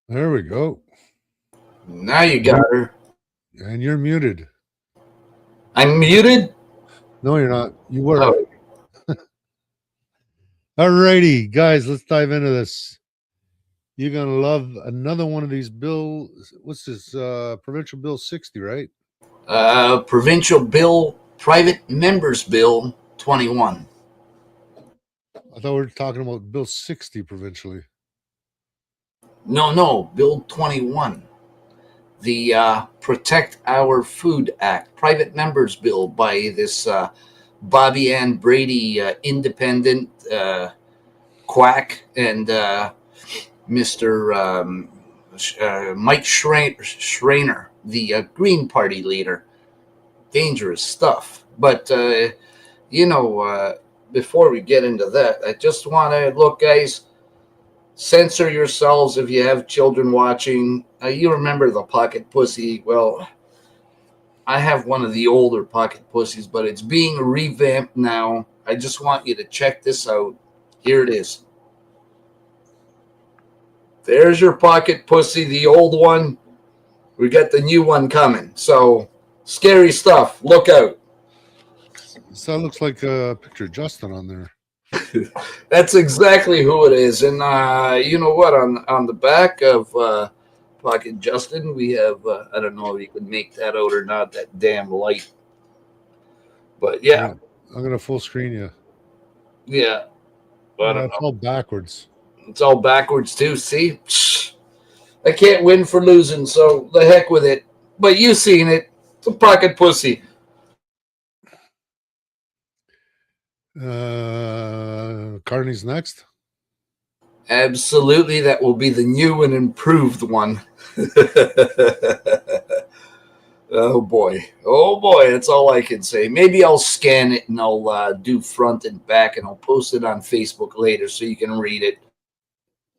There we go. Now you got her. And you're muted. I'm muted? No, you're not. You were. Oh, All righty, guys, let's dive into this. You're going to love another one of these bills. What's this? Provincial Bill 60, right? Provincial Bill, Private Members Bill 21. I thought we were talking about Bill 60 provincially. No, Bill 21. The Protect Our Food Act, Private Members Bill by this Bobby Ann Brady, independent quack, and Mr. Mike Schreiner, the Green Party leader. Dangerous stuff. But, before we get into that, I just want to look, guys, censor yourselves if you have children watching. You remember the pocket pussy. Well, I have one of the older pocket pussies, but it's being revamped now. I just want you to check this out. Here it is. There's your pocket pussy, the old one. We got the new one coming. So, scary stuff. Look out. So that looks like a picture of Justin on there. That's exactly who it is. And you know what? On the back of Pocket Justin, we have, I don't know if you could make that out or not, that damn light. But yeah, I'm going to full screen you. yeah. I don't It's know. all backwards. It's all backwards too. See, I can't win for losing, so the heck with it. But you seen it? It's a pocket pussy. Carney's next. Absolutely, that will be the new and improved one. Oh boy, that's all I can say. Maybe I'll scan it and I'll do front and back, and I'll post it on Facebook later so you can read it.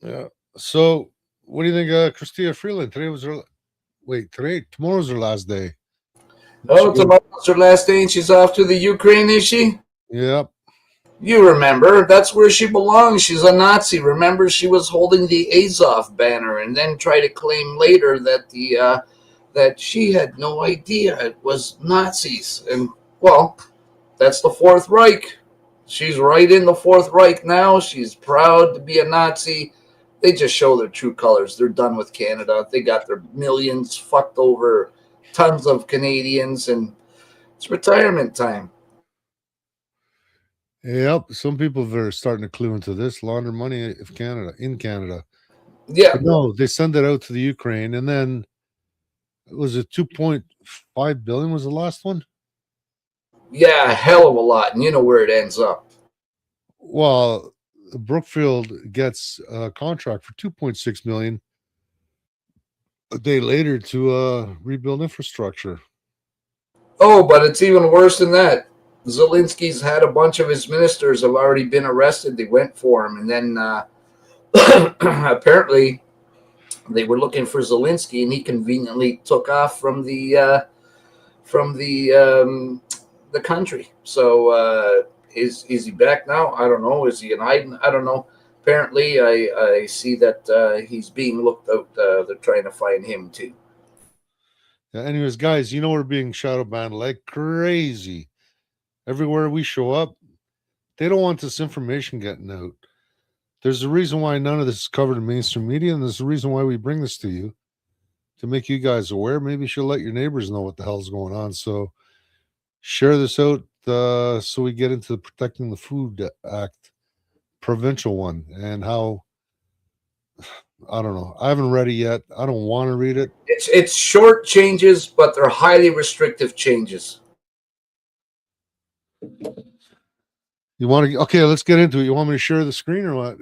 Yeah. So, what do you think, Christia Freeland? Tomorrow's her last day. Oh, tomorrow's her last day, and she's off to the Ukraine, is she? Yep. You remember, that's where she belongs. She's a Nazi. Remember, she was holding the Azov banner, and then tried to claim later that that she had no idea it was Nazis. And well, that's the Fourth Reich. She's right in the Fourth Reich now. She's proud to be a Nazi. They just show their true colors. They're done with Canada. They got their millions fucked over, tons of Canadians, and it's retirement time. Yep. Some people are starting to clue into this. Launder money in Canada. Yeah. But no, they send it out to the Ukraine, and then was it 2.5 billion was the last one? Yeah, a hell of a lot. And you know where it ends up. Well, Brookfield gets a contract for 2.6 million a day later to rebuild infrastructure. Oh, but it's even worse than that. Zelensky's had a bunch of his ministers have already been arrested. They went for him, and then apparently they were looking for Zelensky, and he conveniently took off from the country. So is he back now? I don't know. Is he in hiding? I don't know. Apparently, I see that he's being looked out. They're trying to find him too. Yeah, anyways, guys, you know we're being shadow banned like crazy. Everywhere we show up, they don't want this information getting out. There's a reason why none of this is covered in mainstream media, and there's a reason why we bring this to you to make you guys aware. Maybe you should let your neighbors know what the hell's going on. So share this out so we get into the Protecting the Food Act, provincial one, and how I don't know. I haven't read it yet. I don't want to read it. It's short changes, but they're highly restrictive changes. You want to? Okay, let's get into it. You want me to share the screen or what?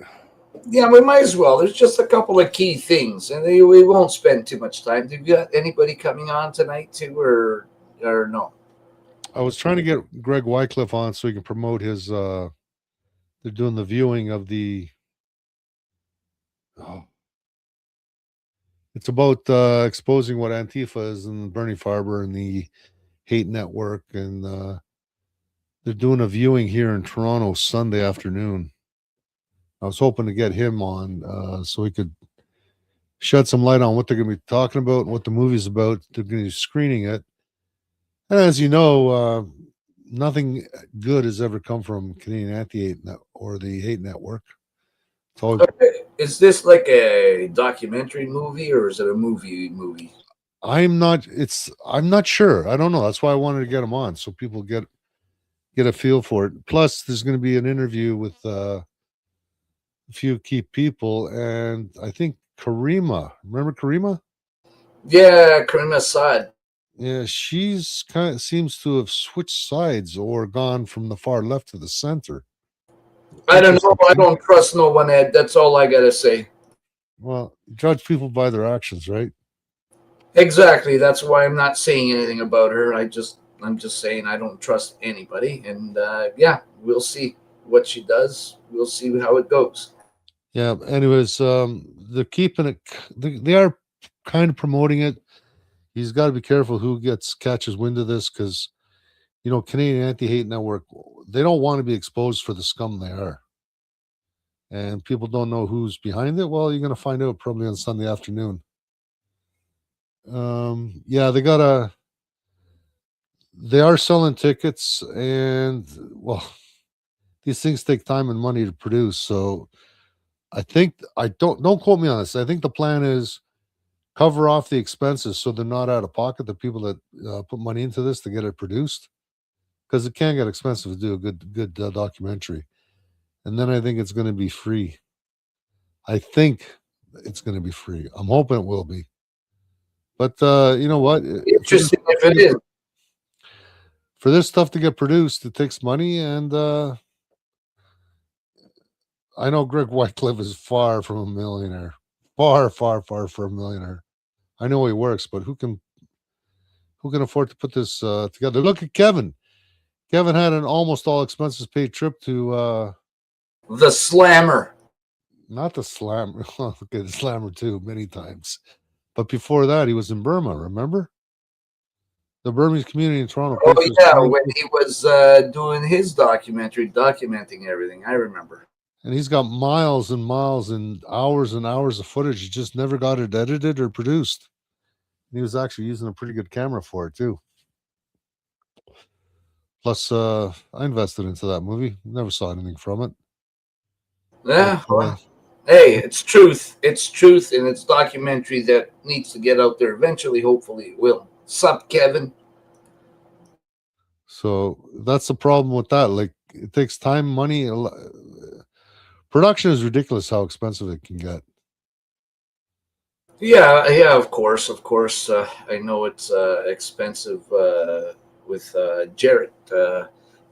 Yeah, we might as well. There's just a couple of key things, and we won't spend too much time. Do you got anybody coming on tonight too, or no? I was trying to get Greg Wycliffe on so he can promote his. They're doing the viewing of the. Oh, it's about exposing what Antifa is and Bernie Farber and the Hate Network, and they're doing a viewing here in Toronto Sunday afternoon. I was hoping to get him on so he could shed some light on what they're going to be talking about and what the movie's about. They're going to be screening it. And as you know, nothing good has ever come from Canadian Anti-Hate or the Hate Network. It's always, Is this like a documentary movie or is it a movie? I'm not sure. I don't know. That's why I wanted to get them on so people get a feel for it. Plus, there's going to be an interview with a few key people, and I think Karima. Remember Karima? Yeah, Karim Assad. Yeah, she's kind of seems to have switched sides or gone from the far left to the center. I don't know. I don't trust no one, Ed. That's all I gotta say. Well, judge people by their actions, right? Exactly. That's why I'm not saying anything about her. I'm just saying I don't trust anybody, and yeah, we'll see what she does. We'll see how it goes. Yeah. Anyways, they're keeping it. They are kind of promoting it. He's got to be careful who catches wind of this because Canadian Anti-Hate Network. They don't want to be exposed for the scum they are, and people don't know who's behind it. Well, you're going to find out probably on Sunday afternoon. Yeah, they are selling tickets, and well, these things take time and money to produce. So I don't quote me on this. I think the plan is cover off the expenses so they're not out of pocket. The people that put money into this to get it produced, because it can get expensive to do a good documentary. And then I think it's going to be free. I think it's going to be free. I'm hoping it will be. But you know what? Interesting if it is. For this stuff to get produced, it takes money, and I know Greg Whitecliffe is far from a millionaire. Far, far, far from a millionaire. I know he works, but who can afford to put this together? Look at Kevin. Kevin had an almost all expenses paid trip to The Slammer. not the Slammer. Okay, the Slammer too, many times. But before that, he was in Burma. Remember the Burmese community in Toronto? Oh yeah, when he was doing his documentary, documenting everything. I remember. And he's got miles and miles and hours of footage. He just never got it edited or produced. And he was actually using a pretty good camera for it too. Plus, I invested into that movie. Never saw anything from it. Yeah. But, Well, hey, it's truth. It's truth, and it's documentary that needs to get out there eventually. Hopefully, it will. Sup, Kevin? so that's the problem with that. Like, it takes time, money. Production is ridiculous how expensive it can get. Yeah, yeah. Of course, of course. I know it's expensive with Jarrett.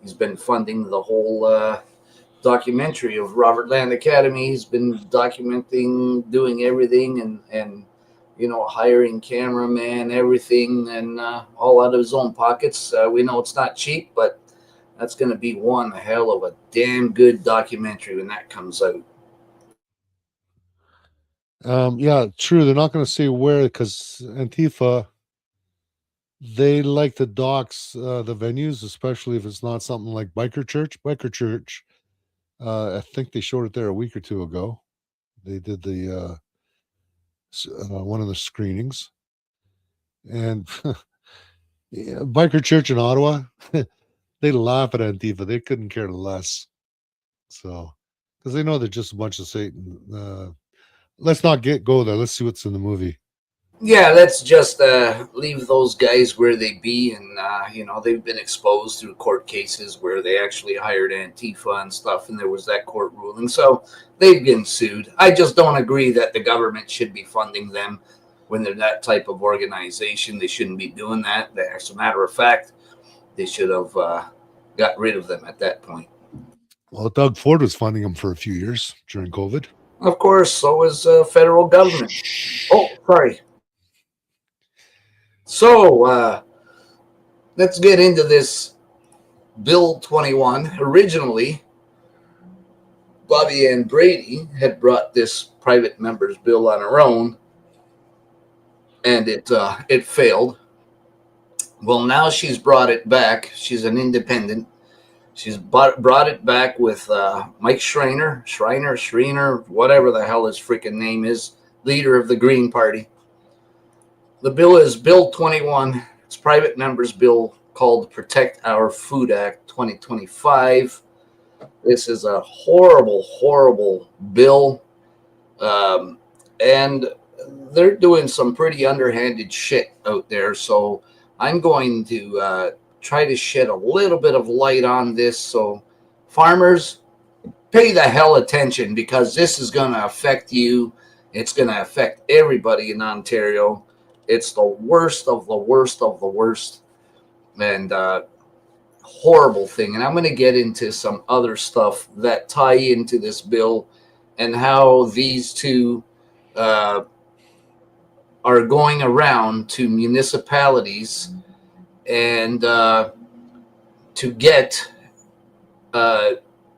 He's been funding the whole documentary of Robert Land Academy. He's been documenting, doing everything, and hiring cameraman, everything, and all out of his own pockets. We know it's not cheap, but that's going to be one hell of a damn good documentary when that comes out. Yeah, true. They're not going to say where because Antifa, they like to dox the venues, especially if it's not something like Biker Church. Biker Church, I think they showed it there a week or two ago. They did the one of the screenings, and yeah, Biker Church in Ottawa, they laugh at Antifa. They couldn't care less. So, because they know they're just a bunch of Satan. Let's not go there. Let's see what's in the movie. Yeah, let's just leave those guys where they be, and they've been exposed through court cases where they actually hired Antifa and stuff, and there was that court ruling, so they've been sued. I just don't agree that the government should be funding them when they're that type of organization. They shouldn't be doing that. As a matter of fact, they should have got rid of them at that point. Well, Doug Ford was funding them for a few years during COVID. Of course, so is federal government. Oh, sorry. So let's get into this Bill 21. Originally, Bobby Ann Brady had brought this private member's bill on her own, and it failed. Well, now she's brought it back. She's an independent. She's brought it back with Mike Schreiner, whatever the hell his freaking name is. leader of the Green Party. The bill is Bill 21. It's private members' bill called Protect Our Food Act 2025. This is a horrible, horrible bill. And they're doing some pretty underhanded shit out there. So I'm going to try to shed a little bit of light on this. So farmers, pay the hell attention, because this is going to affect you. It's going to affect everybody in Ontario. It's the worst of the worst of the worst, and horrible thing. And I'm going to get into some other stuff that tie into this bill and how these two are going around to municipalities and to get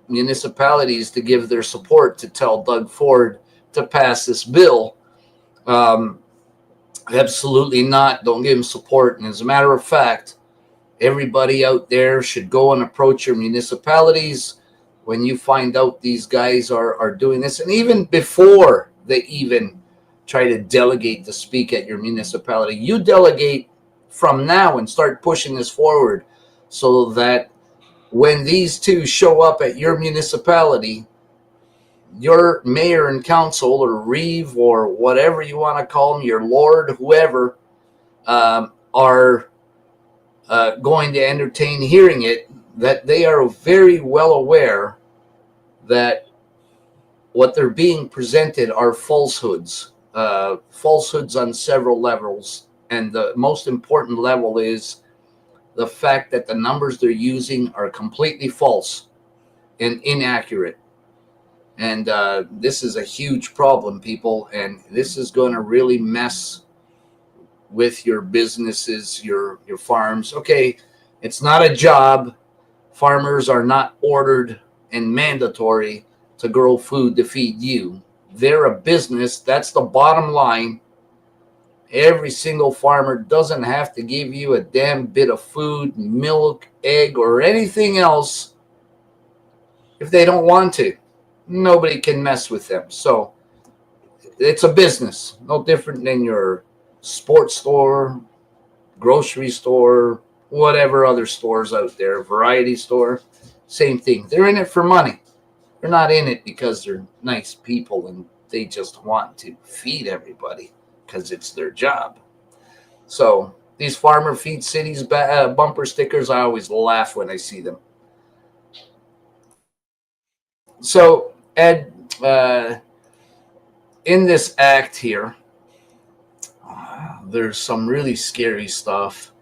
municipalities to give their support to tell Doug Ford to pass this bill. Absolutely not. Don't give him support. And as a matter of fact, everybody out there should go and approach your municipalities when you find out these guys are doing this. And even before they even try to delegate to speak at your municipality, you delegate from now and start pushing this forward, so that when these two show up at your municipality, your mayor and council, or Reeve, or whatever you want to call them, your lord, whoever, are going to entertain hearing it, that they are very well aware that what they're being presented are falsehoods, falsehoods on several levels. And the most important level is the fact that the numbers they're using are completely false and inaccurate. And this is a huge problem, people. And this is going to really mess with your businesses, your farms. Okay, it's not a job. Farmers are not ordered and mandatory to grow food to feed you. They're a business. That's the bottom line. Every single farmer doesn't have to give you a damn bit of food, milk, egg, or anything else if they don't want to. Nobody can mess with them. So it's a business, no different than your sports store, grocery store, whatever other stores out there, variety store, same thing. They're in it for money. They're not in it because they're nice people and they just want to feed everybody because it's their job. So these Farmer Feed Cities bumper stickers, I always laugh when I see them. So, Ed, in this act here, there's some really scary stuff.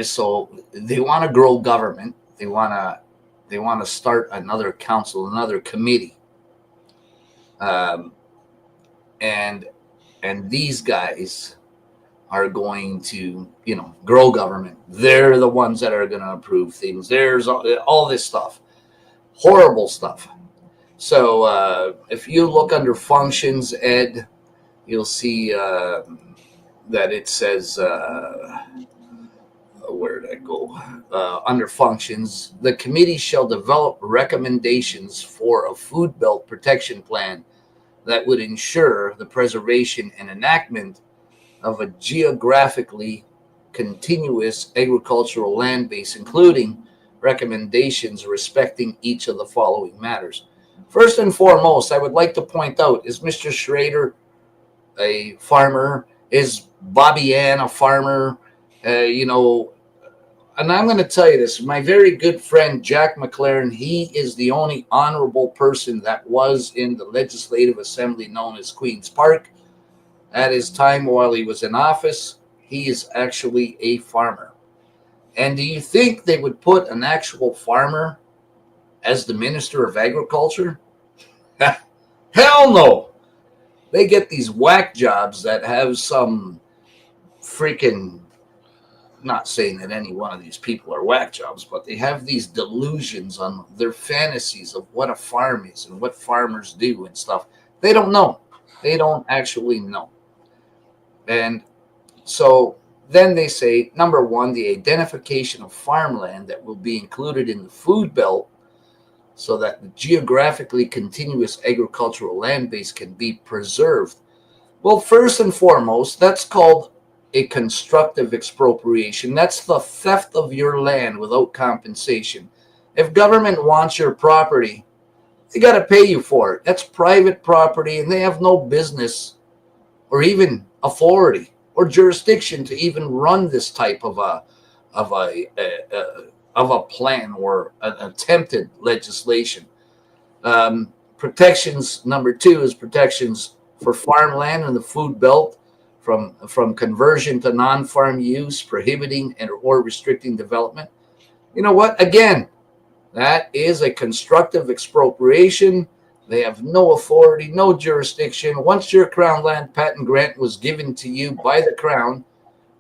So they want to grow government. They want to start another council, another committee, and these guys are going to, grow government. They're the ones that are going to approve things. There's all this stuff, horrible stuff. So if you look under functions, Ed, you'll see that it says, where did I go? Under functions, the committee shall develop recommendations for a food belt protection plan that would ensure the preservation and enactment of a geographically continuous agricultural land base, including recommendations respecting each of the following matters. First and foremost, I would like to point out, is Mr. Schrader a farmer? Is Bobby Ann a farmer? And I'm going to tell you this, my very good friend, Jack McLaren, he is the only honorable person that was in the Legislative Assembly known as Queen's Park. At his time while he was in office, he is actually a farmer. And do you think they would put an actual farmer as the Minister of Agriculture? Hell no. They get these whack jobs that have some freaking, not saying that any one of these people are whack jobs, but they have these delusions on their fantasies of what a farm is and what farmers do and stuff. They don't know. They don't actually know. And so then they say, number one, the identification of farmland that will be included in the food belt so that the geographically continuous agricultural land base can be preserved. Well, first and foremost, that's called a constructive expropriation. That's the theft of your land without compensation. If government wants your property, they got to pay you for it. That's private property, and they have no business or even authority or jurisdiction to even run this type of of a plan or an attempted legislation. Protections number two is protections for farmland in the food belt from conversion to non-farm use, prohibiting and or restricting development. You know what? Again, that is a constructive expropriation. They have no authority, no jurisdiction. Once your Crown Land Patent Grant was given to you by the Crown,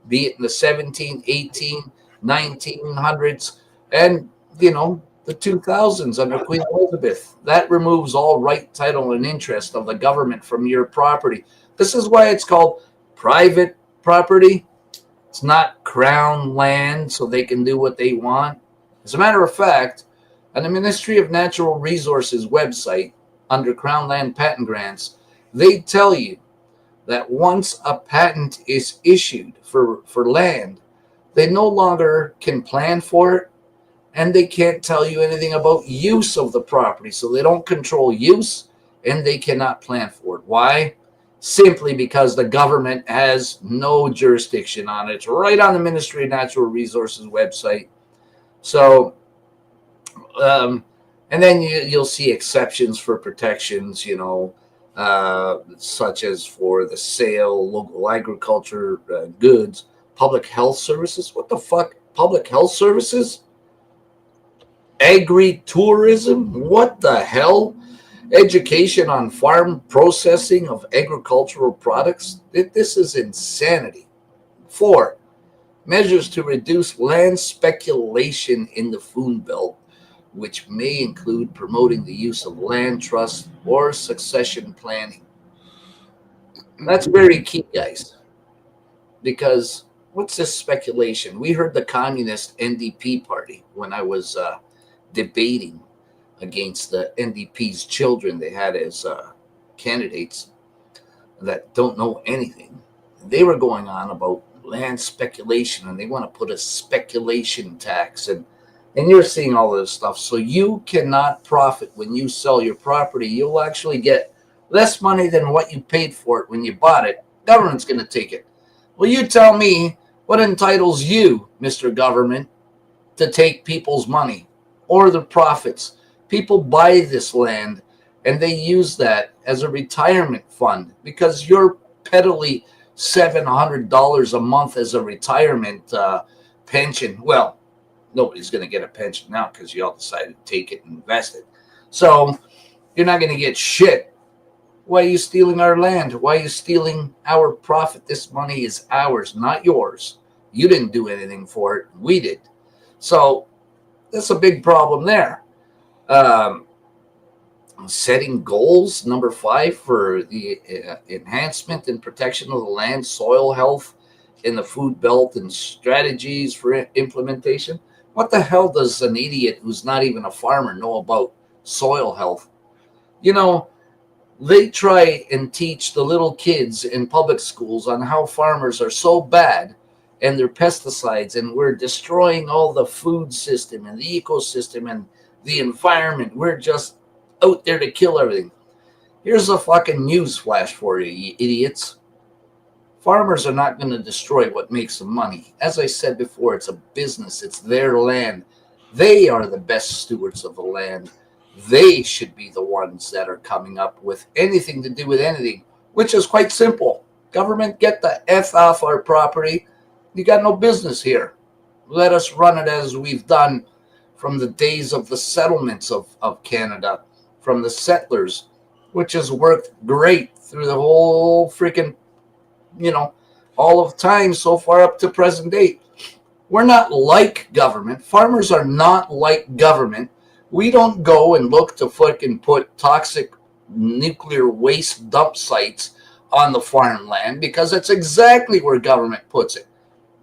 be it in the 17, 18, 1900s, and, the 2000s under Queen Elizabeth, that removes all right, title, and interest of the government from your property. This is why it's called private property. It's not Crown land, so they can do what they want. As a matter of fact, on the Ministry of Natural Resources website, under Crown Land Patent Grants, they tell you that once a patent is issued for land, they no longer can plan for it, and they can't tell you anything about use of the property. So they don't control use, and they cannot plan for it. Why? Simply because the government has no jurisdiction on it. It's right on the Ministry of Natural Resources website. So, and then you'll see exceptions for protections, such as for the sale, local agriculture goods, public health services. What the fuck? Public health services? Agri-tourism? What the hell? Education on farm processing of agricultural products? This is insanity. 4, measures to reduce land speculation in the food belt, which may include promoting the use of land trust or succession planning. That's very key, guys, because what's this speculation? We heard the communist NDP party when I was debating against the NDP's children they had as candidates that don't know anything. They were going on about land speculation, and they want to put a speculation tax, and you're seeing all this stuff. So you cannot profit when you sell your property. You'll actually get less money than what you paid for it when you bought it. Government's going to take it. Well, you tell me what entitles you, Mr. Government, to take people's money or their profits. People buy this land and they use that as a retirement fund because you're peddling $700 a month as a retirement pension. Well, nobody's going to get a pension now because you all decided to take it and invest it. So you're not going to get shit. Why are you stealing our land? Why are you stealing our profit? This money is ours, not yours. You didn't do anything for it. We did. So that's a big problem there. Setting goals, number 5, for the enhancement and protection of the land, soil health in the food belt, and strategies for implementation. What the hell does an idiot who's not even a farmer know about soil health? They try and teach the little kids in public schools on how farmers are so bad and their pesticides, and we're destroying all the food system and the ecosystem and the environment. We're just out there to kill everything. Here's a fucking news flash for you, you idiots. Farmers are not going to destroy what makes them money. As I said before, it's a business. It's their land. They are the best stewards of the land. They should be the ones that are coming up with anything to do with anything, which is quite simple. Government, get the F off our property. You got no business here. Let us run it as we've done from the days of the settlements of Canada, from the settlers, which has worked great through the whole freaking, all of time so far up to present date. We're not like government. Farmers are not like government. We don't go and look to fucking put toxic nuclear waste dump sites on the farmland because that's exactly where government puts it.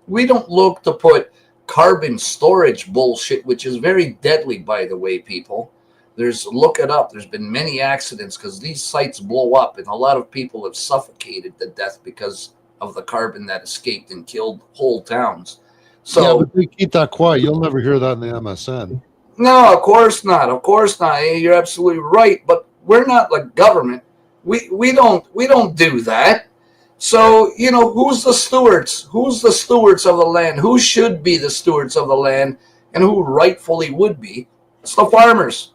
We don't look to put carbon storage bullshit, which is very deadly, by the way, people. Look it up. There's been many accidents because these sites blow up, and a lot of people have suffocated to death because of the carbon that escaped and killed whole towns. Yeah, So but they keep that quiet. You'll never hear that in the MSN. no, of course not. Of course not. You're absolutely right. But we're not like government. We don't do that. So who's the stewards? Who's the stewards of the land? Who should be the stewards of the land, and who rightfully would be? It's the farmers.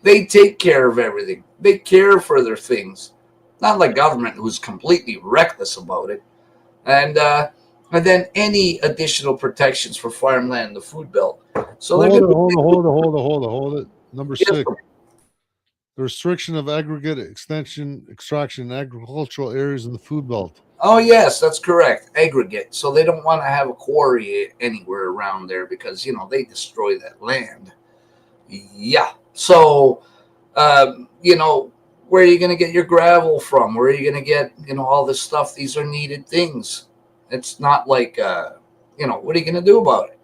They take care of everything. They care for their things. Not like government, who's completely reckless about it. And then any additional protections for farmland, the food belt. So they're Hold going it, to hold it. Number yes, 6, the restriction of aggregate extraction in agricultural areas in the food belt. oh yes, that's correct. Aggregate. So they don't want to have a quarry anywhere around there because they destroy that land. Yeah. So where are you going to get your gravel from? Where are you going to get all this stuff? These are needed things. It's not like what are you going to do about it?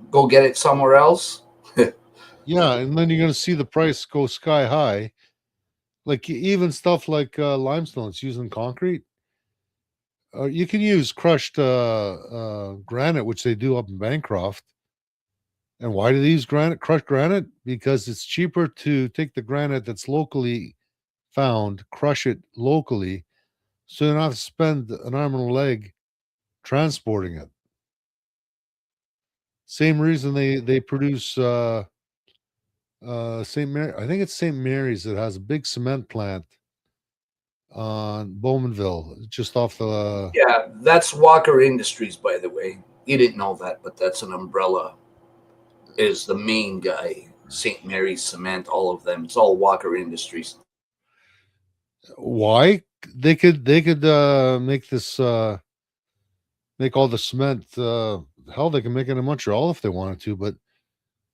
Go get it somewhere else? Yeah, and then you're going to see the price go sky high. Like even stuff like limestone, it's used in concrete. You can use crushed granite, which they do up in Bancroft. And why do they use crushed granite? Because it's cheaper to take the granite that's locally found, crush it locally, so you don't have to spend an arm and a leg transporting it. Same reason they produce St. Mary. I think it's St. Mary's that has a big cement plant on Bowmanville, just off the. Yeah, that's Walker Industries, by the way. You didn't know that, but that's an umbrella. Is the main guy. St. Mary's Cement, all of them. It's all Walker Industries. Why they could make this make all the cement. Hell, they can make it in Montreal if they wanted to, but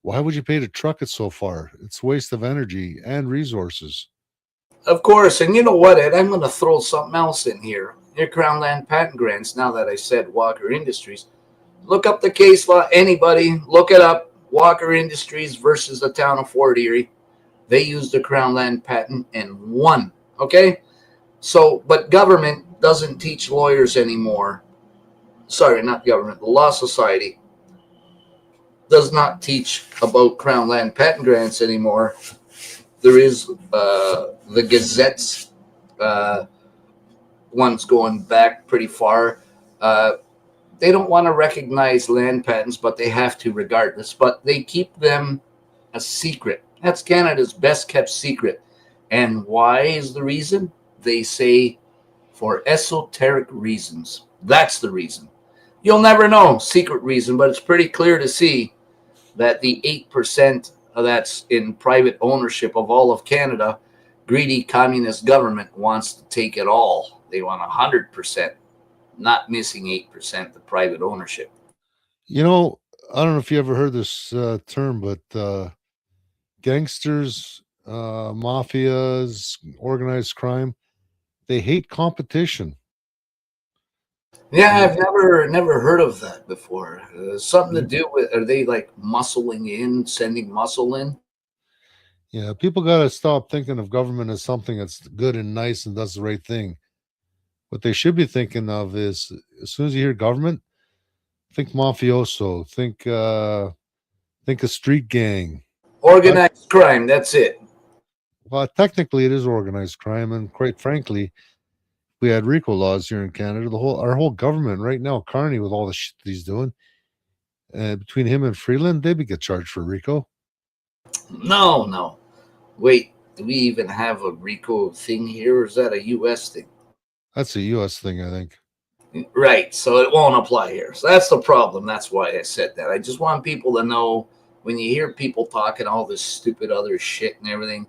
why would you pay to truck it so far? It's waste of energy and resources. Of course, and you know what, Ed? I'm going to throw something else in here. Your Crown Land Patent Grants, now that I said Walker Industries. Look up the case law. Anybody, look it up. Walker Industries versus the town of Fort Erie. They used the Crown Land Patent and won. Okay? So, but government doesn't teach lawyers anymore. Sorry, not government. The Law Society does not teach about Crown Land Patent Grants anymore. There is the Gazettes, ones going back pretty far. They don't want to recognize land patents, but they have to regardless. But they keep them a secret. That's Canada's best kept secret. And why is the reason? They say for esoteric reasons. That's the reason. You'll never know secret reason, but it's pretty clear to see that the 8% of that's in private ownership of all of Canada, greedy communist government wants to take it all. They want 100%, not missing 8%, the private ownership. You know, I don't know if you ever heard this term, but gangsters, mafias, organized crime, they hate competition. Yeah, And I've never heard of that before. Something to do with, are they like muscling in, sending muscle in? yeah, people got to stop thinking of government as something that's good and nice and does the right thing. What they should be thinking of is, as soon as you hear government, think mafioso, think a street gang. Tec- Organized crime, that's it. Well, technically, it is organized crime, and quite frankly, we had RICO laws here in Canada. Our whole government right now, Carney, with all the shit that he's doing, between him and Freeland, they would get charged for RICO. No, no. Wait, do we even have a RICO thing here, or is that a U.S. thing? That's a U.S. thing, I think. Right, so it won't apply here. So that's the problem. That's why I said that. I just want people to know when you hear people talking all this stupid other shit and everything,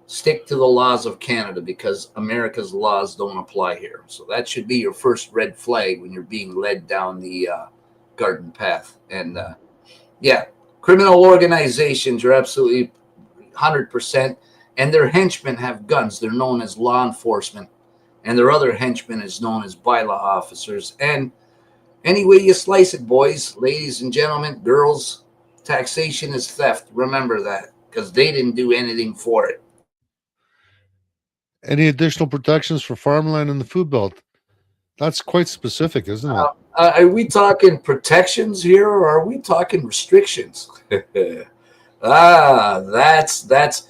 stick to the laws of Canada because America's laws don't apply here. So that should be your first red flag when you're being led down the garden path. And yeah, criminal organizations are absolutely 100%, and their henchmen have guns. They're known as law enforcement, and their other henchmen is known as bylaw officers. And any way you slice it, boys, ladies and gentlemen, girls, taxation is theft. Remember that. because they didn't do anything for it. Any additional protections for farmland in the food belt? That's quite specific, isn't it? Are we talking protections here, or are we talking restrictions? That's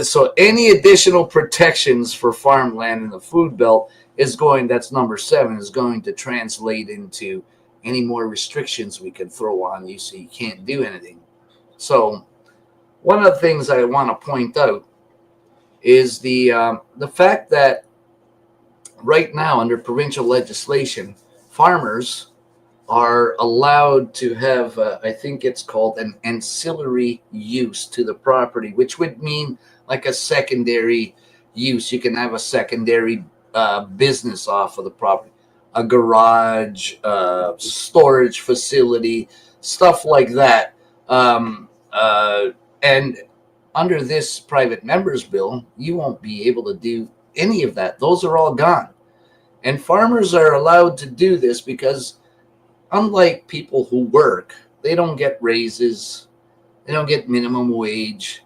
so any additional protections for farmland in the food belt is going, that's number 7, is going to translate into any more restrictions we can throw on you so you can't do anything. So one of the things I want to point out is the fact that right now under provincial legislation, farmers are allowed to have, I think it's called an ancillary use to the property, which would mean like a secondary use. You can have a secondary business off of the property, a garage, storage facility, stuff like that. And under this private members bill, you won't be able to do any of that. Those are all gone. And farmers are allowed to do this because, unlike people who work, they don't get raises, they don't get minimum wage.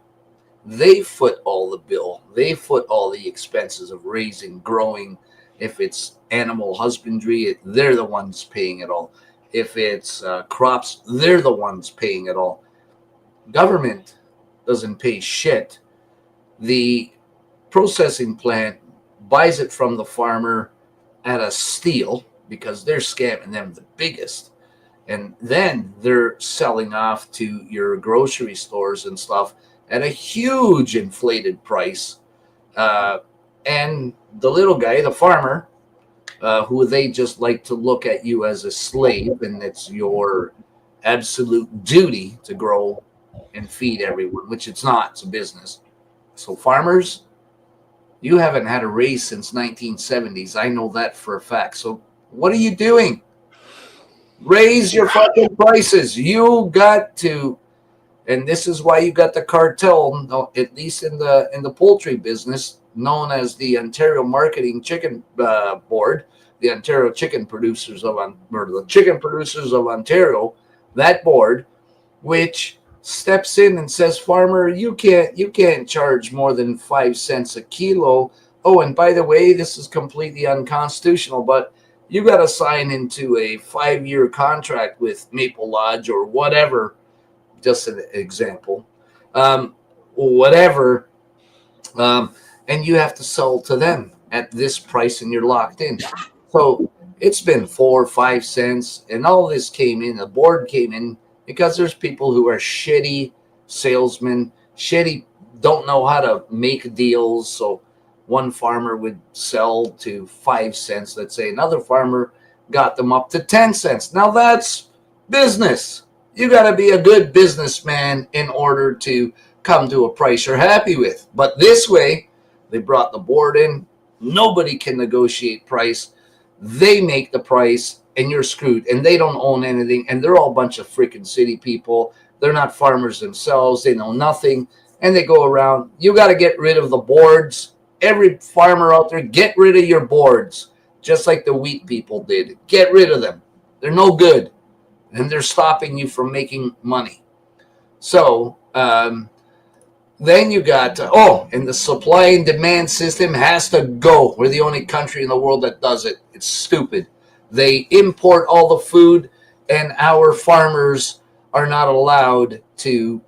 They foot all the bill. They foot all the expenses of raising, growing. If it's animal husbandry, they're the ones paying it all. If it's crops, they're the ones paying it all. Government doesn't pay shit. The processing plant buys it from the farmer at a steal, because they're scamming them the biggest, and then they're selling off to your grocery stores and stuff at a huge inflated price, and the little guy, the farmer, who they just like to look at you as a slave, and it's your absolute duty to grow and feed everyone, which it's not. It's a business. So farmers, you haven't had a raise since 1970s. I know that for a fact. So what are you doing? Raise your fucking prices. You got to, and this is why you got the cartel, at least in the poultry business, known as the Ontario Marketing Chicken Board, the Ontario Chicken Producers of, or the Chicken Producers of Ontario, that board, which steps in and says, farmer, you can't charge more than 5 cents a kilo. Oh, and by the way, this is completely unconstitutional, but you got to sign into a 5-year contract with Maple Lodge or whatever, just an example, whatever, and you have to sell to them at this price, and you're locked in. So it's been 4 or 5 cents, and all this came in, the board came in, because there's people who are shitty salesmen, don't know how to make deals. So one farmer would sell to 5 cents, let's say. Another farmer got them up to 10 cents. Now that's business. You got to be a good businessman in order to come to a price you're happy with. But this way, they brought the board in. Nobody can negotiate price. They make the price, and you're screwed, and they don't own anything, and they're all a bunch of freaking city people. They're not farmers themselves. They know nothing, and they go around. You got to get rid of the boards. Every farmer out there, get rid of your boards, just like the wheat people did. Get rid of them. They're no good, and they're stopping you from making money. So then you got, and the supply and demand system has to go. We're the only country in the world that does it. It's stupid. They import all the food, and our farmers are not allowed to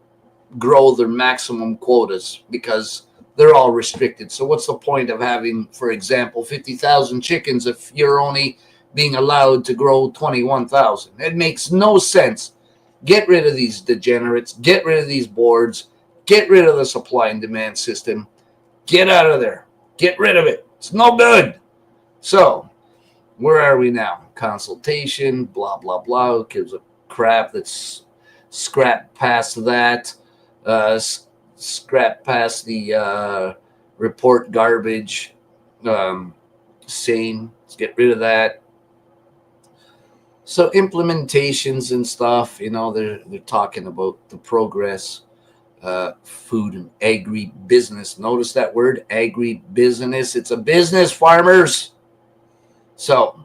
grow their maximum quotas because they're all restricted. So what's the point of having, for example, 50,000 chickens if you're only being allowed to grow 21,000? It makes no sense. Get rid of these degenerates. Get rid of these boards. Get rid of the supply and demand system. Get out of there. Get rid of it. It's no good. So where are we now? Consultation, blah, blah, blah. Gives a crap. Let's scrap past that. Scrap past the report garbage. Same. Let's get rid of that. So implementations and stuff, they're talking about the progress, food and agribusiness. Notice that word, agribusiness. It's a business, farmers. So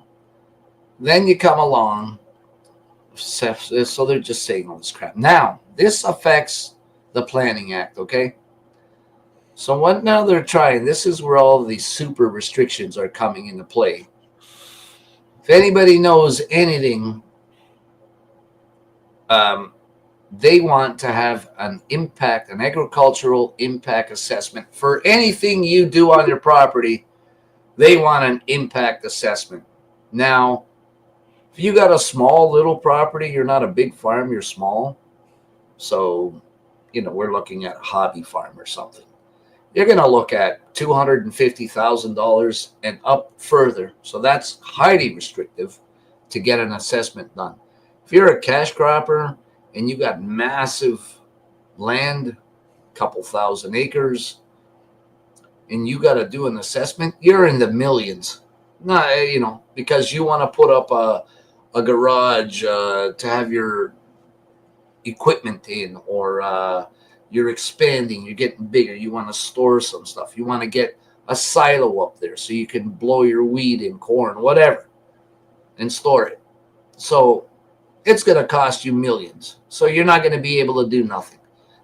then you come along. So they're just saying all this crap. Now, this affects the Planning Act, okay? So what now they're trying, this is where all these super restrictions are coming into play. If anybody knows anything, they want to have an agricultural impact assessment for anything you do on your property. They want an impact assessment. Now, if you got a small little property, you're not a big farm, you're small. So, we're looking at a hobby farm or something. You're going to look at $250,000 and up further. So that's highly restrictive to get an assessment done. If you're a cash cropper and you got massive land, couple thousand acres, and you got to do an assessment, you're in the millions. Not, because you want to put up a garage to have your equipment in, or you're expanding, you're getting bigger, you want to store some stuff, you want to get a silo up there so you can blow your wheat and corn, whatever, and store it. So it's going to cost you millions. So you're not going to be able to do nothing.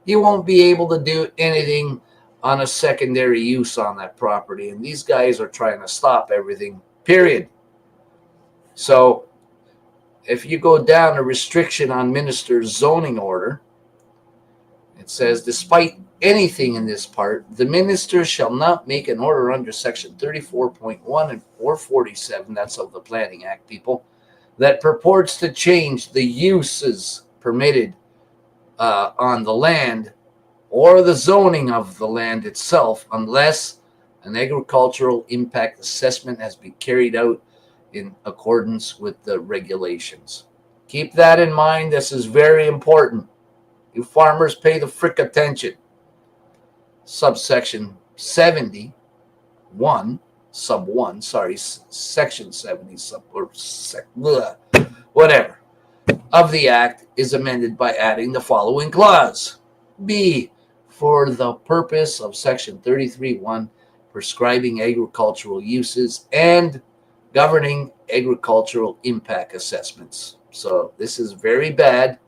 You won't be able to do anything on a secondary use on that property. And these guys are trying to stop everything, period. So if you go down a restriction on minister's zoning order, it says, despite anything in this part, the minister shall not make an order under section 34.1 and 447, that's of the Planning Act, people, that purports to change the uses permitted on the land or the zoning of the land itself, unless an agricultural impact assessment has been carried out in accordance with the regulations. Keep that in mind. This is very important. You farmers, pay the frick attention. Subsection 71, sub 1, sorry, section 70, whatever, of the Act is amended by adding the following clause. B, for the purpose of section 33.1, prescribing agricultural uses and governing agricultural impact assessments. So this is very bad.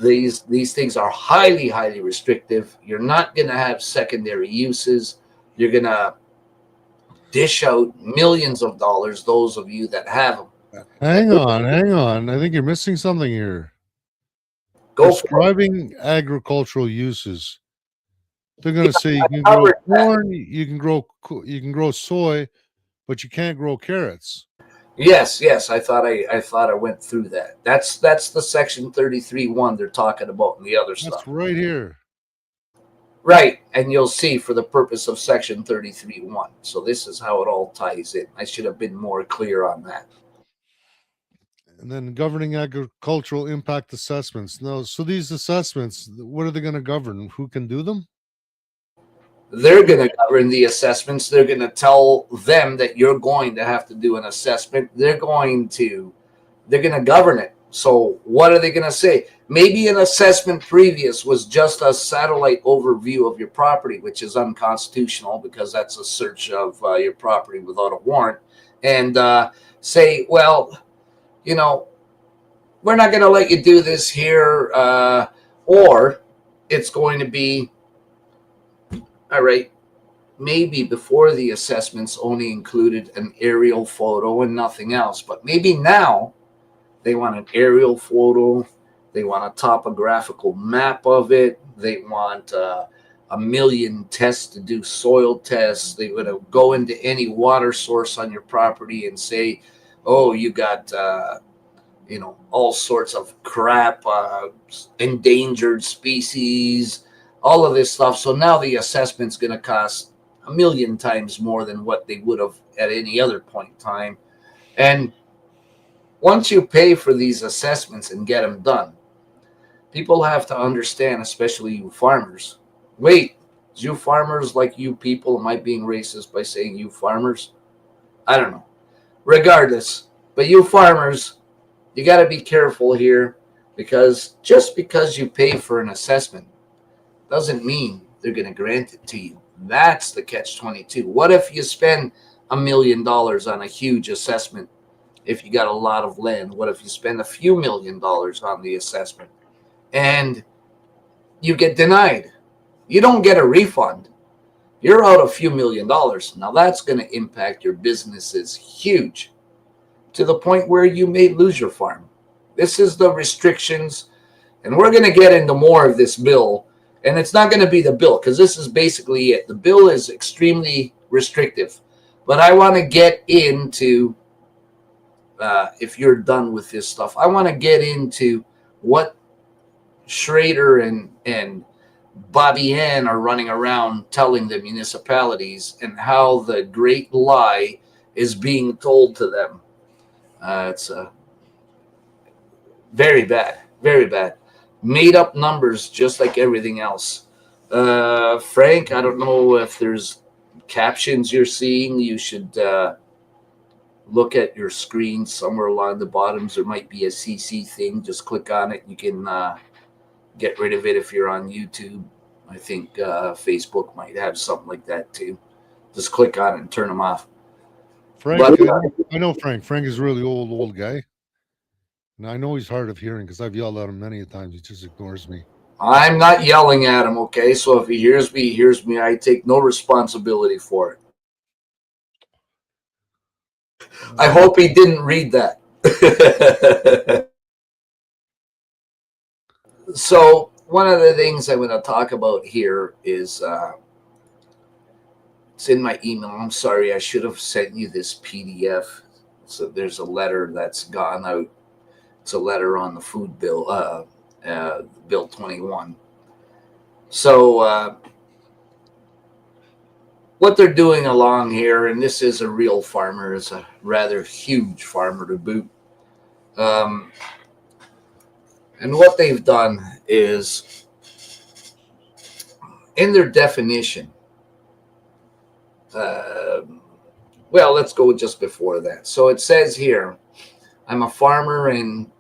These things are highly, highly restrictive. You're not going to have secondary uses. You're going to dish out millions of dollars, those of you that have them. Hang on. I think you're missing something here. Go for it. Prescribing agricultural uses. They're going to say you can grow corn, you can grow soy, but you can't grow carrots. Yes. I thought I went through that. That's the section 33.1 they're talking about and the other stuff. That's right here. Right, and you'll see for the purpose of section 33.1. So this is how it all ties in. I should have been more clear on that. And then governing agricultural impact assessments. No, so these assessments, what are they going to govern? Who can do them? They're going to govern the assessments. They're going to tell them that you're going to have to do an assessment. They're going to govern it. So what are they going to say? Maybe an assessment previous was just a satellite overview of your property, which is unconstitutional because that's a search of your property without a warrant. And say, well, we're not going to let you do this here, or it's going to be, all right, maybe before the assessments only included an aerial photo and nothing else. But maybe now they want an aerial photo. They want a topographical map of it. They want a million tests to do soil tests. They would go into any water source on your property and say, oh, you got, all sorts of crap, endangered species, all of this stuff. So now the assessment's going to cost 1 million times more than what they would have at any other point in time. And once you pay for these assessments and get them done, people have to understand, especially you farmers. Wait, is you farmers like you people? Am I being racist by saying you farmers? I don't know. Regardless, but you farmers, you got to be careful here, because just because you pay for an assessment doesn't mean they're going to grant it to you. That's the catch-22. What if you spend $1 million on a huge assessment? If you got a lot of land, what if you spend a few $1 million on the assessment and you get denied. You don't get a refund. You're out a few $1,000,000. Now that's going to impact your businesses huge, to the point where you may lose your farm. This is the restrictions, and we're going to get into more of this bill. And it's not going to be the bill, because this is basically it. The bill is extremely restrictive. But I want to get into, if you're done with this stuff, I want to get into what Schrader and Bobby Ann are running around telling the municipalities, and how the great lie is being told to them. It's very bad, very bad. Made up numbers, just like everything else. Frank, I don't know if there's captions you're seeing. You should look at your screen somewhere along the bottoms. There might be a CC thing. Just click on it. You can get rid of it if you're on YouTube. I think Facebook might have something like that too. Just click on it and turn them off. Frank, I know Frank. Frank is a really old guy. And I know he's hard of hearing because I've yelled at him many times. He just ignores me. I'm not yelling at him, okay? So if he hears me, he hears me. I take no responsibility for it. I hope he didn't read that. So one of the things I'm going to talk about here is it's in my email. I'm sorry, I should have sent you this PDF. So there's a letter that's gone out. It's a letter on the food bill, Bill 21. So what they're doing along here, and this is a real farmer, is a rather huge farmer to boot. And what they've done is, in their definition, well, let's go just before that. So it says here, I'm a farmer in ...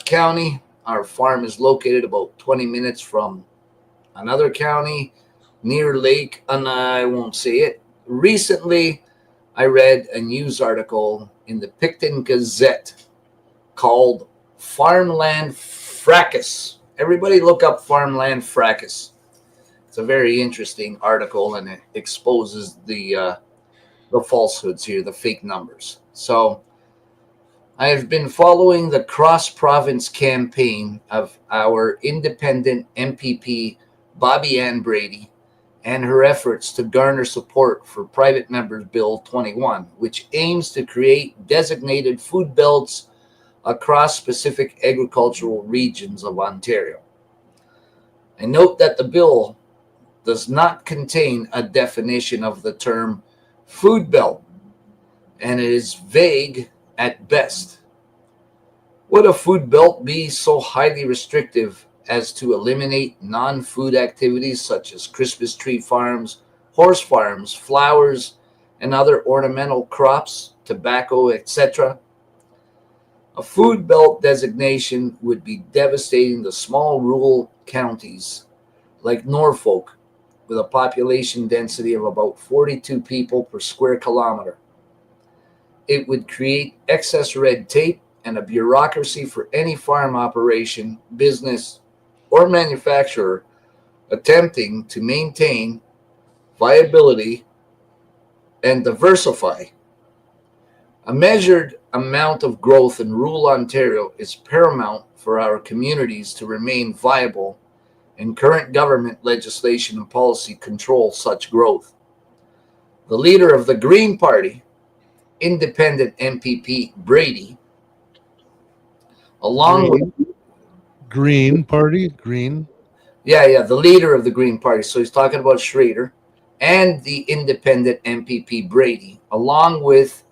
county. Our farm is located about 20 minutes from another county near lake, and I won't say it. Recently, I read a news article in the Picton Gazette called Farmland Fracas. Everybody look up Farmland Fracas. It's a very interesting article, and it exposes the falsehoods here, the fake numbers. So I have been following the cross-province campaign of our independent MPP, Bobby Ann Brady, and her efforts to garner support for Private Members Bill 21, which aims to create designated food belts across specific agricultural regions of Ontario. I note that the bill does not contain a definition of the term food belt, and it is vague at best. Would a food belt be so highly restrictive as to eliminate non-food activities such as Christmas tree farms, horse farms, flowers, and other ornamental crops, tobacco, etc.? A food belt designation would be devastating to small rural counties like Norfolk, with a population density of about 42 people per square kilometer. It would create excess red tape and a bureaucracy for any farm operation, business, or manufacturer attempting to maintain viability and diversify. A measured amount of growth in rural Ontario is paramount for our communities to remain viable, and current government legislation and policy control such growth. The leader of the Green Party, independent MPP Brady, along with Green Party, Green. the leader of the Green Party. So he's talking about Schrader and the independent MPP Brady, along with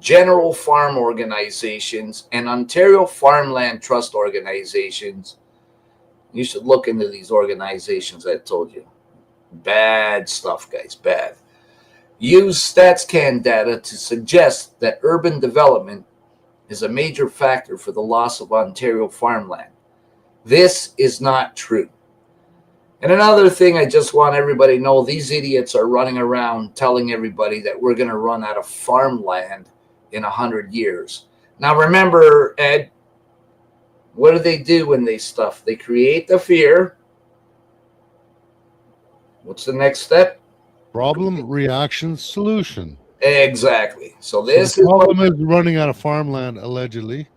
general farm organizations and Ontario Farmland Trust organizations. You should look into these organizations I told you. Bad stuff, guys, bad. Use StatsCan data to suggest that urban development is a major factor for the loss of Ontario farmland. This is not true. And another thing I just want everybody to know, these idiots are running around telling everybody that we're going to run out of farmland in 100 years. Now remember, Ed, what do they do when they stuff? They create the fear, What's the next step? Problem, reaction, solution. Exactly. So So the this is what. problem is running out of farmland, allegedly.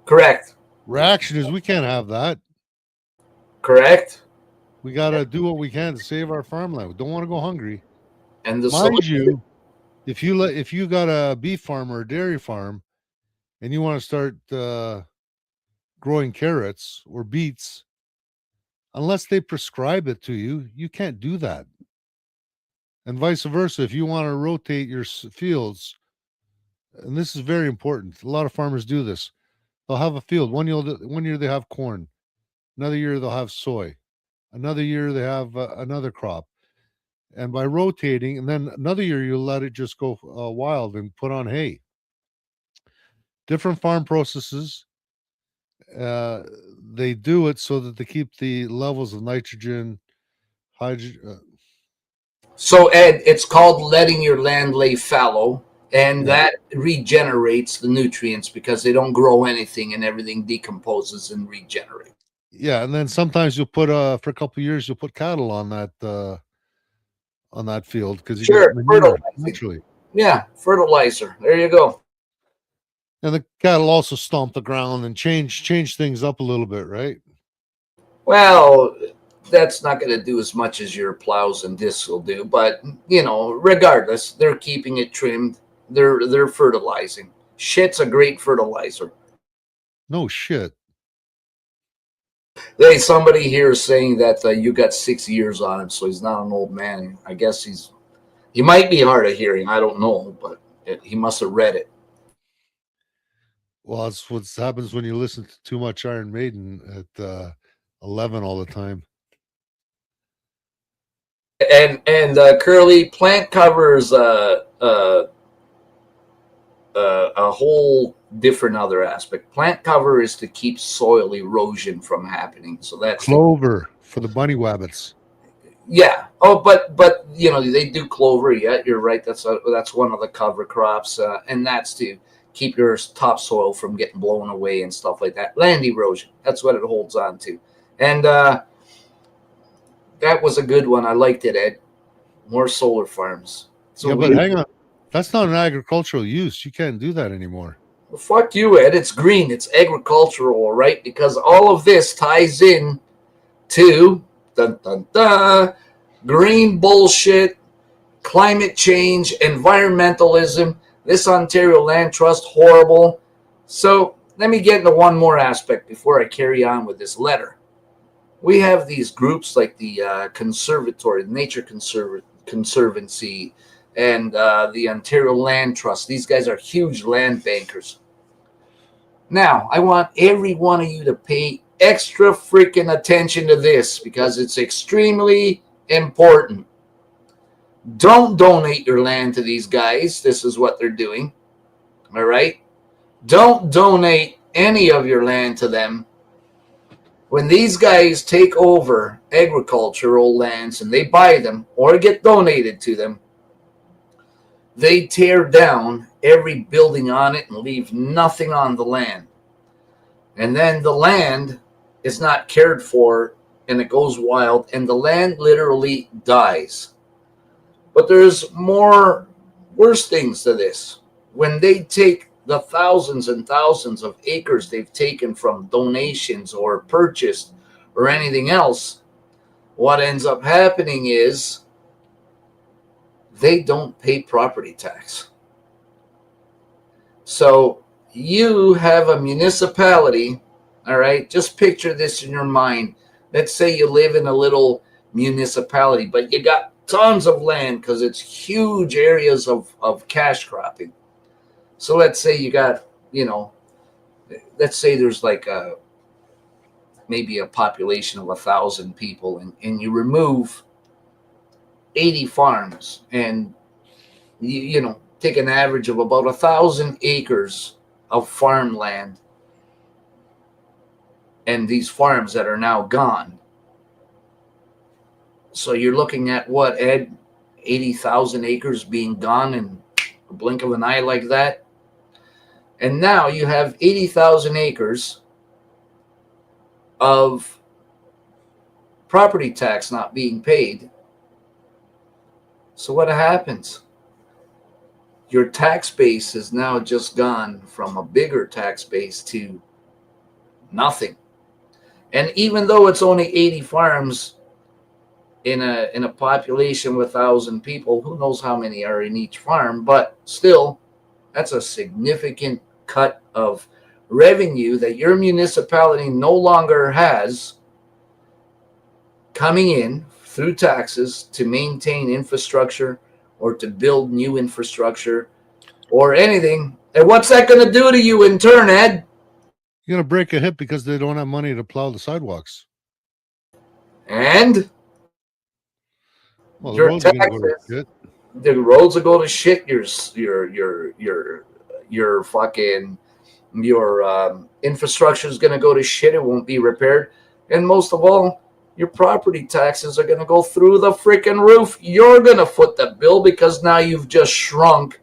Correct. Reaction is we can't have that. Correct. We got to do what we can to save our farmland. We don't want to go hungry. And the Mind solution. you, if you got a beef farm or a dairy farm and you want to start growing carrots or beets, unless they prescribe it to you, you can't do that. And vice versa, if you want to rotate your fields, and this is very important. A lot of farmers do this. They'll have a field. One year they have corn. Another year they'll have soy. Another year they have another crop. And by rotating, and then another year you'll let it just go wild and put on hay. Different farm processes. Uh, they do it so that they keep the levels of nitrogen, hydrogen. So Ed, it's called letting your land lay fallow, and Yeah, that regenerates the nutrients because they don't grow anything and everything decomposes and regenerates. yeah, and then sometimes you'll put for a couple of years you'll put cattle on that field because you get Sure, manure fertilizing. naturally. Yeah, fertilizer. There you go. And the cattle also stomp the ground and change things up a little bit, right? Well, that's not going to do as much as your plows and discs will do, but regardless, they're keeping it trimmed. They're fertilizing. Shit's a great fertilizer. No shit. Hey, somebody here is saying that you got 6 years on him, so he's not an old man. I guess he might be hard of hearing. I don't know, but he must have read it. Well, that's what happens when you listen to too much Iron Maiden at 11 all the time. And Curly, plant covers a whole different other aspect. Plant cover is to keep soil erosion from happening. So that's Clover for the bunny wabbits. yeah. Oh, but they do clover. Yeah, you're right. That's one of the cover crops, and that's to keep your topsoil from getting blown away and stuff like that. Land erosion. That's what it holds on to, and that was a good one. I liked it, Ed. More solar farms. So Yeah, but hang on. That's not an agricultural use. You can't do that anymore. Well, fuck you, Ed. It's green. It's agricultural, all right? Because all of this ties in to dun, dun, dun, green bullshit, climate change, environmentalism. This Ontario Land Trust, horrible. So let me get into one more aspect before I carry on with this letter. We have these groups like the Conservatory, Nature Conservancy, and the Ontario Land Trust. These guys are huge land bankers. Now, I want every one of you to pay extra freaking attention to this because it's extremely important. Don't donate your land to these guys. This is what they're doing. All right? Don't donate any of your land to them. When these guys take over agricultural lands and they buy them or get donated to them, they tear down every building on it and leave nothing on the land. And then the land is not cared for and it goes wild and the land literally dies. But there's worse things to this. When they take the thousands and thousands of acres they've taken from donations or purchased or anything else, what ends up happening is they don't pay property tax. So you have a municipality, all right? Just picture this in your mind. Let's say you live in a little municipality, but you got tons of land because it's huge areas of cash cropping. So let's say you got, let's say there's like maybe a population of 1,000 people and you remove 80 farms and you take an average of about 1,000 acres of farmland and these farms that are now gone. So you're looking at what, Ed? 80,000 acres being gone in a blink of an eye like that. And now you have 80,000 acres of property tax not being paid. So what happens? Your tax base has now just gone from a bigger tax base to nothing. And even though it's only 80 farms in a population with 1,000 people, who knows how many are in each farm, but still, that's a significant cut of revenue that your municipality no longer has coming in through taxes to maintain infrastructure or to build new infrastructure or anything. And what's that going to do to you in turn, Ed? You're gonna break a hip because they don't have money to plow the sidewalks. And Well, the your roads are gonna go to taxes, shit. the roads will go to shit. Your fucking your infrastructure is going to go to shit. It won't be repaired, and most of all, your property taxes are going to go through the freaking roof. You're going to foot the bill because now you've just shrunk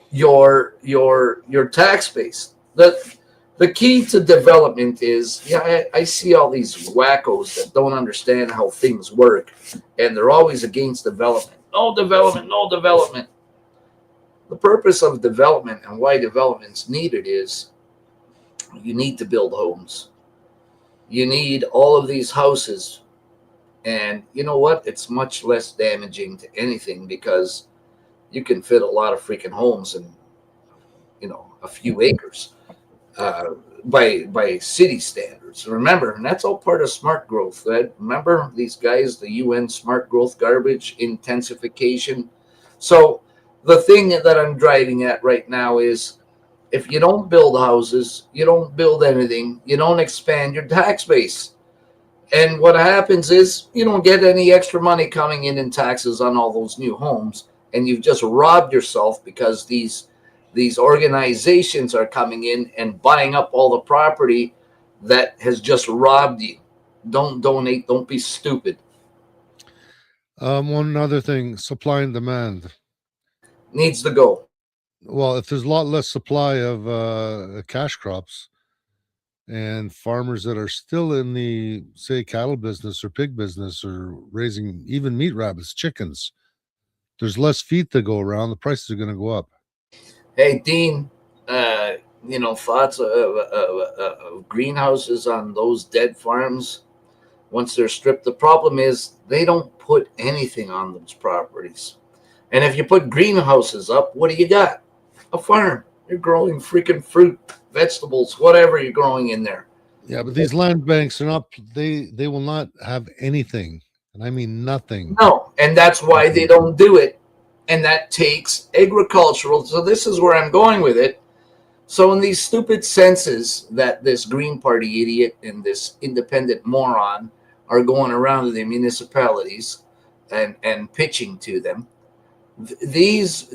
your tax base. The key to development is, yeah, I see all these wackos that don't understand how things work, and they're always against development. No development, no development. The purpose of development and why development's needed is you need to build homes. You need all of these houses. And you know what? It's much less damaging to anything because you can fit a lot of freaking homes in, a few acres uh, by city standards. Remember, and that's all part of smart growth. Right? Remember these guys, the UN smart growth garbage intensification. So the thing that I'm driving at right now is if you don't build houses, you don't build anything, you don't expand your tax base. And what happens is you don't get any extra money coming in taxes on all those new homes, and you've just robbed yourself because these organizations are coming in and buying up all the property that has just robbed you. Don't donate. Don't be stupid. One other thing: supply and demand. Needs to go. Well, if there's a lot less supply of cash crops and farmers that are still in the, say, cattle business or pig business or raising even meat rabbits, chickens, there's less feed to go around. The prices are going to go up. Hey, Dean, thoughts of greenhouses on those dead farms once they're stripped. The problem is they don't put anything on those properties. And if you put greenhouses up, what do you got? A farm. You're growing freaking fruit, vegetables, whatever you're growing in there. Yeah, but these land banks are not. They will not have anything, and I mean nothing. No, and that's why they don't do it. And that takes agricultural. So this is where I'm going with it. So in these stupid census that this Green Party idiot and this independent moron are going around to the municipalities and pitching to them, these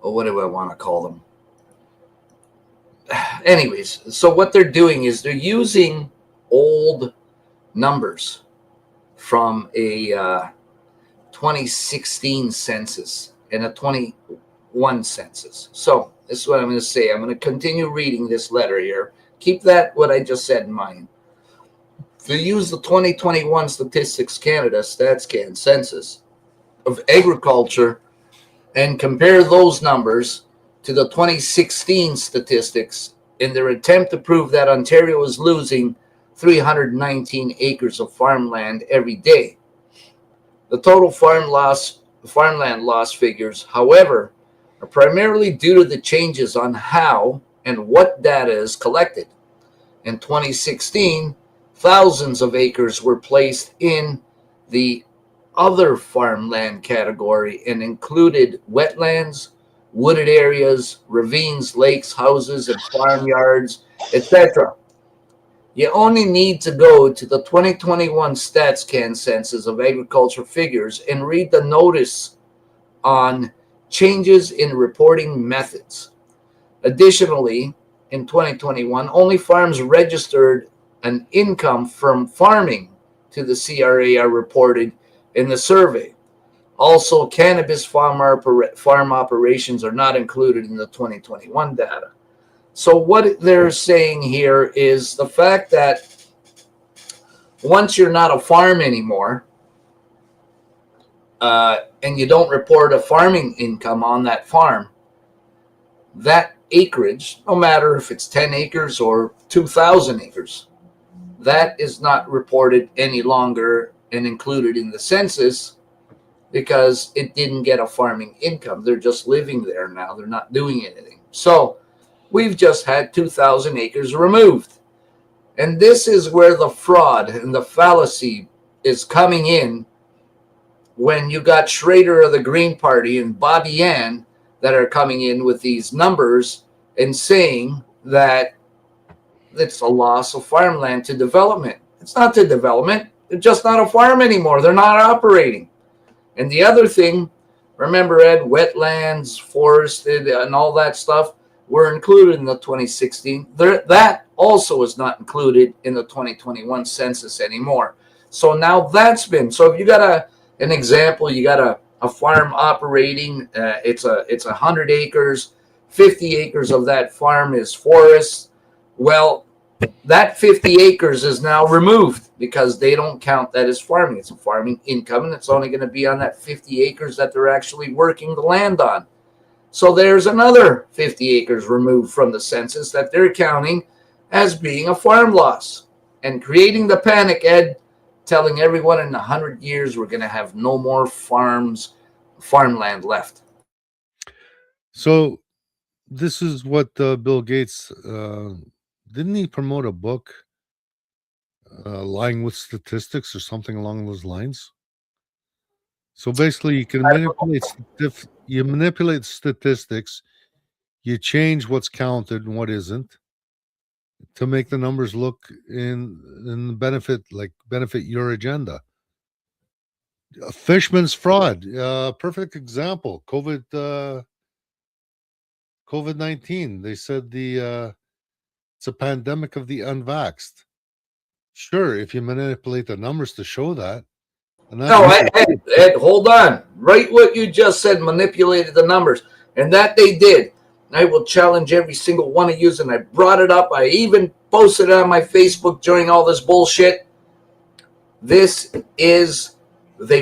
what do I want to call them? Anyways, so what they're doing is they're using old numbers from a 2016 census and a 21 census. So this is what I'm going to say. I'm going to continue reading this letter here. Keep that, what I just said, in mind. They use the 2021 Statistics Canada StatsCan census of agriculture and compare those numbers to the 2016 statistics in their attempt to prove that Ontario is losing 319 acres of farmland every day. The total farmland loss figures, however, are primarily due to the changes on how and what data is collected. In 2016, thousands of acres were placed in the other farmland category and included wetlands, wooded areas, ravines, lakes, houses, and farmyards, etc. You only need to go to the 2021 StatsCan census of agriculture figures and read the notice on changes in reporting methods. Additionally, in 2021, only farms registered an income from farming to the CRA are reported in the survey. Also, cannabis farm operations are not included in the 2021 data. So what they're saying here is the fact that once you're not a farm anymore, and you don't report a farming income on that farm, that acreage, no matter if it's 10 acres or 2,000 acres, that is not reported any longer and included in the census because it didn't get a farming income. They're just living there now. They're not doing anything. So we've just had 2,000 acres removed. And this is where the fraud and the fallacy is coming in, when you got Schrader of the Green Party and Bobby Ann that are coming in with these numbers and saying that it's a loss of farmland to development. It's not to development. They're just not a farm anymore. They're not operating. And the other thing, remember, Ed, wetlands, forested, and all that stuff were included in the 2016. That also is not included in the 2021 census anymore. So now that's been, so if you got an example, you got a farm operating, it's 100 acres, 50 acres of that farm is forest. Well, that 50 acres is now removed because they don't count that as farming. It's a farming income, and it's only going to be on that 50 acres that they're actually working the land on. So there's another 50 acres removed from the census that they're counting as being a farm loss, and creating the panic, Ed, telling everyone in 100 years we're going to have no more farmland left. So this is what Bill Gates, didn't he promote a book, Lying with Statistics or something along those lines? So basically you can manipulate statistics, you change what's counted and what isn't to make the numbers look in benefit your agenda. Fishman's fraud, perfect example. COVID-19. They said it's a pandemic of the unvaxxed. Sure, if you manipulate the numbers to show that. No, Ed, hold on. Right, what you just said, manipulated the numbers, and that they did. I will challenge every single one of you, and I brought it up. I even posted it on my Facebook during all this bullshit. They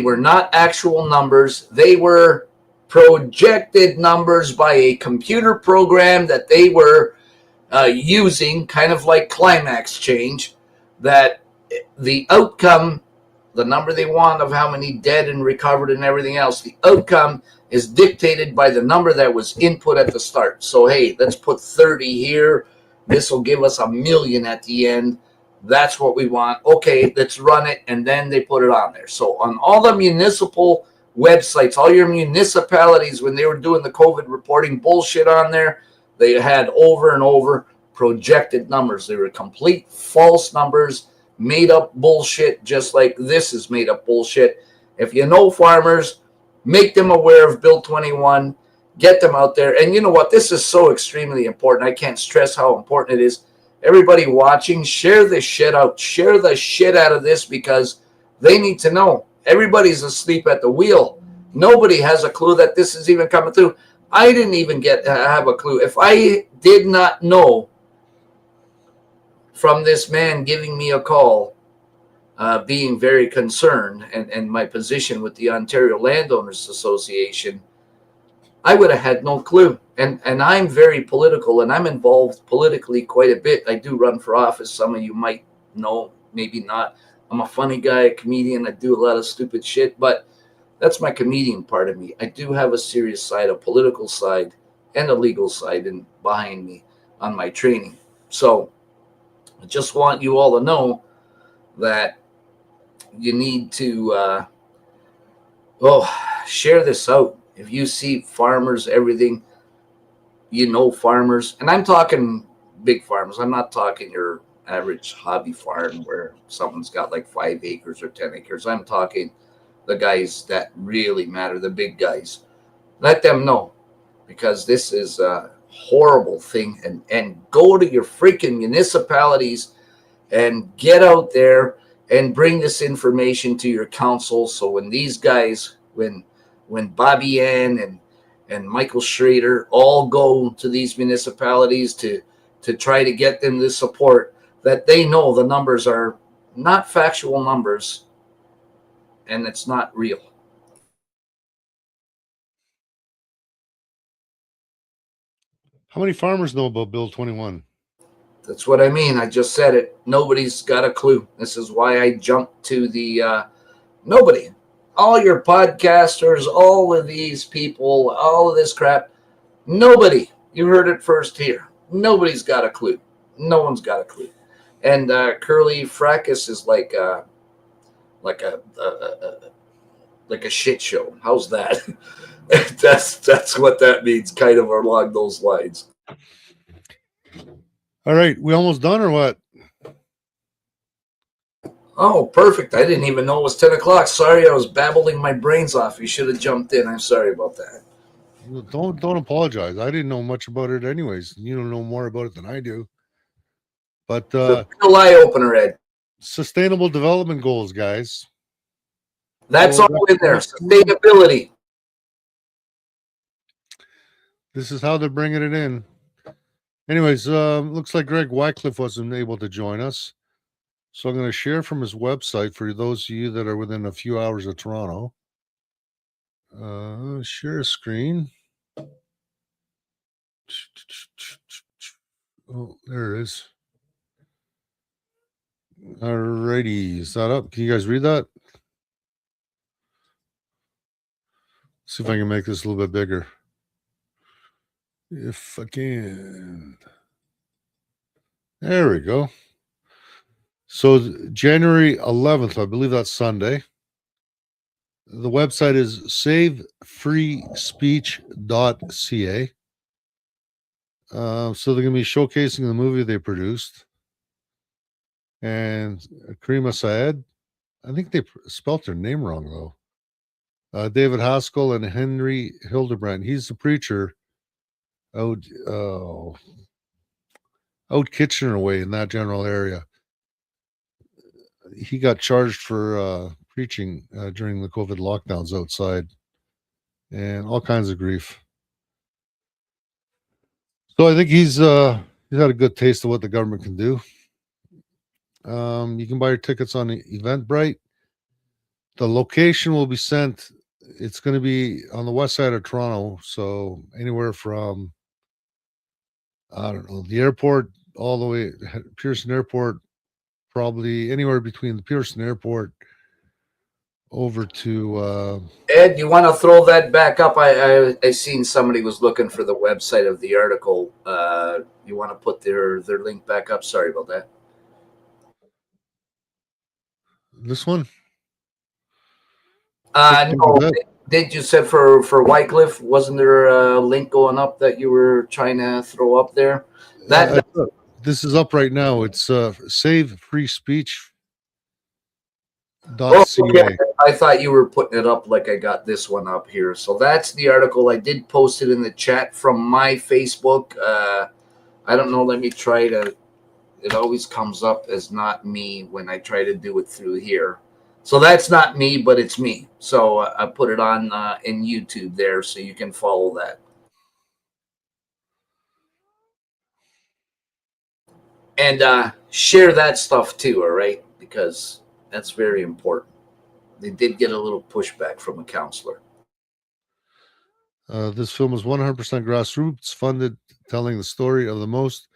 were not actual numbers. They were projected numbers by a computer program that they were using, kind of like climax change, that the outcome, the number they want of how many dead and recovered and everything else, the outcome is dictated by the number that was input at the start. So, hey, let's put 30 here. This will give us 1 million at the end. That's what we want. Okay, let's run it. And then they put it on there. So on all the municipal websites, all your municipalities, when they were doing the COVID reporting bullshit on there, they had over and over projected numbers. They were complete false numbers, made up bullshit, just like this is made up bullshit. If you know farmers, make them aware of Bill 21, get them out there. And you know what? This is so extremely important. I can't stress how important it is. Everybody watching, share this shit out. Share the shit out of this, because they need to know. Everybody's asleep at the wheel. Nobody has a clue that this is even coming through. I didn't even have a clue. If I did not know from this man giving me a call, being very concerned, and my position with the Ontario Landowners Association, I would have had no clue. And I'm very political, and I'm involved politically quite a bit. I do run for office. Some of you might know, maybe not. I'm a funny guy, a comedian. I do a lot of stupid shit, but that's my comedian part of me. I do have a serious side, a political side, and a legal side and behind me on my training. So I just want you all to know that you need to share this out. If you see farmers, everything, farmers, and I'm talking big farmers. I'm not talking your average hobby farm where someone's got like 5 acres or 10 acres. I'm talking the guys that really matter, the big guys. Let them know, because this is a horrible thing. And go to your freaking municipalities and get out there and bring this information to your council. So when these guys, when Bobby Ann and Michael Schrader all go to these municipalities to try to get them this support, that they know the numbers are not factual numbers, and it's not real. How many farmers know about Bill 21? That's what I mean. I just said it. Nobody's got a clue. This is why I jumped to the nobody. All your podcasters, all of these people, all of this crap. Nobody. You heard it first here. Nobody's got a clue. No one's got a clue. And Curly Fracas is like a shit show. How's that? that's what that means, kind of along those lines. All right, we almost done or what? Oh, perfect. I didn't even know it was 10 o'clock. Sorry, I was babbling my brains off. You should have jumped in. I'm sorry about that. Don't apologize. I didn't know much about it anyways. You don't know more about it than I do. But The real eye-opener, Ed. sustainable development goals, guys. That's So all in there. Sustainability. This is how they're bringing it in. Anyways, looks like Greg Wycliffe wasn't able to join us. So I'm going to share from his website for those of you that are within a few hours of Toronto. Share screen. Oh, there it is. Alrighty, is that up? Can you guys read that? See if I can make this a little bit bigger. If I can. There we go. So January 11th, I believe that's Sunday. The website is savefreespeech.ca. So they're going to be showcasing the movie they produced. And Karima Syed, I think they spelt their name wrong, though. David Haskell and Henry Hildebrandt. He's the preacher out Kitchener way in that general area. He got charged for preaching during the COVID lockdowns outside and all kinds of grief. So I think he's had a good taste of what the government can do. You can buy your tickets on Eventbrite. The location will be sent. It's going to be on the west side of Toronto, so anywhere from the airport all the way Pearson Airport, probably anywhere between the Pearson Airport over to Ed, you want to throw that back up? I seen somebody was looking for the website of the article. You want to put their link back up? Sorry about that. this one. No. Did you say for Wycliffe? Wasn't there a link going up that you were trying to throw up there? This is up right now. It's savefreespeech.ca. Okay. I thought you were putting it up like I got this one up here. So that's the article. I did post it in the chat from my Facebook. I don't know. Let me try to. It always comes up as not me when I try to do it through here. So that's not me, but it's me. So I put it on in YouTube there, so you can follow that. And share that stuff too, all right? Because that's very important. They did get a little pushback from a counselor. This film is 100% grassroots funded, telling the story of the most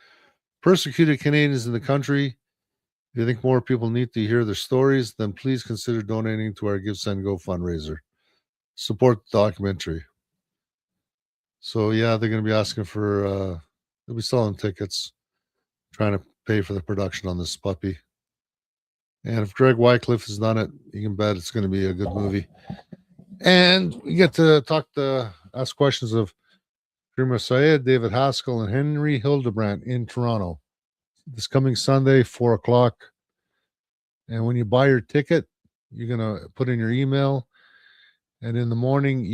persecuted Canadians in the country. If you think more people need to hear their stories, then please consider donating to our Give Send Go fundraiser. Support the documentary. So yeah, they're going to be asking for. They'll be selling tickets, trying to pay for the production on this puppy. And if Greg Wycliffe has done it, you can bet it's going to be a good movie. And we get to ask questions of Karima Syed, David Haskell, and Henry Hildebrandt in Toronto this coming Sunday, 4:00. And when you buy your ticket, you're going to put in your email. And in the morning,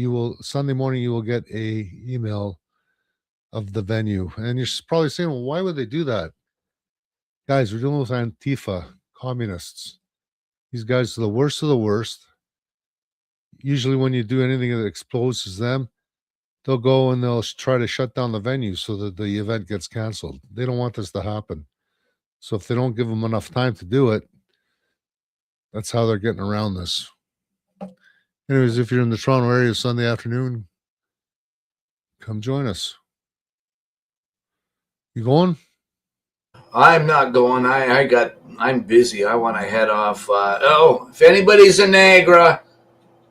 Sunday morning, you will get a email of the venue. And you're probably saying, well, why would they do that? Guys, we're dealing with Antifa, communists. These guys are the worst of the worst. Usually when you do anything that exposes them, they'll go and they'll try to shut down the venue so that the event gets canceled. They don't want this to happen. So if they don't give them enough time to do it, That's how they're getting around this. Anyways, if you're in the Toronto area Sunday afternoon, come join us. You going? I'm not going. I'm busy. I want to head off. If anybody's in Niagara,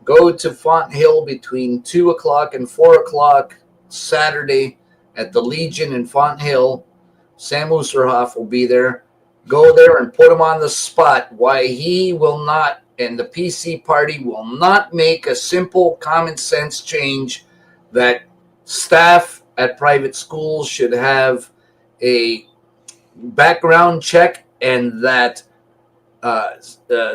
go to Fonthill between 2 o'clock and 4 o'clock Saturday at the Legion in Fonthill. Sam Oosterhoff will be there. Go there and put him on the spot why he will not, and the PC party will not make a simple common sense change that staff at private schools should have a background check, and that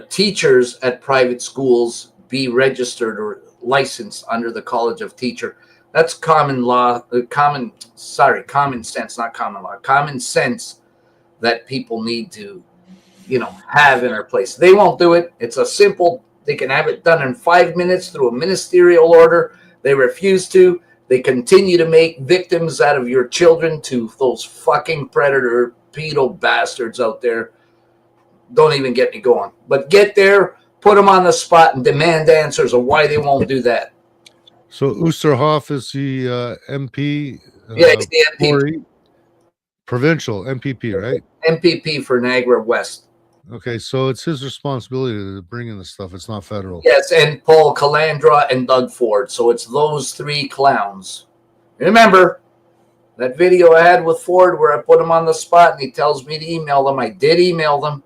teachers at private schools be registered or licensed under the College of Teacher. That's common sense, not common law, common sense that people need to, have in our place. They won't do it. It's a simple, they can have it done in 5 minutes through a ministerial order. They refuse to. They continue to make victims out of your children to those fucking predator pedo bastards out there. Don't even get me going. But get there, put them on the spot, and demand answers of why they won't do that. So Oosterhoff is the MP. He's the MP. Provincial MPP, right? MPP for Niagara West. Okay, so it's his responsibility to bring in the stuff. It's not federal. Yes, and Paul Calandra and Doug Ford. So it's those three clowns. Remember that video I had with Ford where I put him on the spot and he tells me to email them. I did email them,